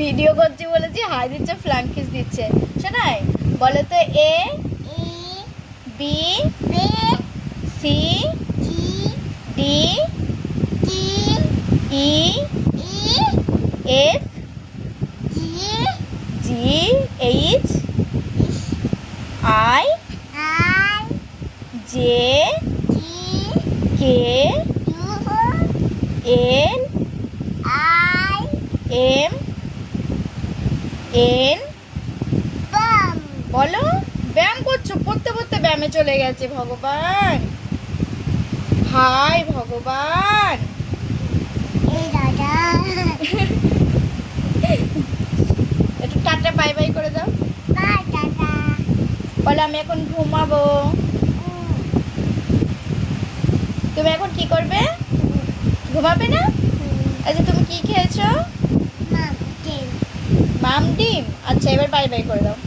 Video করছি বলেছি, high দিচ্ছে, ফ্ল্যাঙ্ক কিস দিচ্ছে। শোনাই বলো তো, A B C D E F G H I J K L M N. বলো, ব্যায়াম করছো, পড়তে পড়তে ব্যায়ামে চলে গেছে। ভগবান, হাই ভগবান। একটু টাটা বাই বাই করে দাও। বলো, আমি এখন ঘুমাবো। তুমি এখন কি করবে? ঘুমাবে না? আচ্ছা, তুমি কি খেয়েছো? মাম ডিম। আচ্ছা, এবার বাই বাই করে দাও।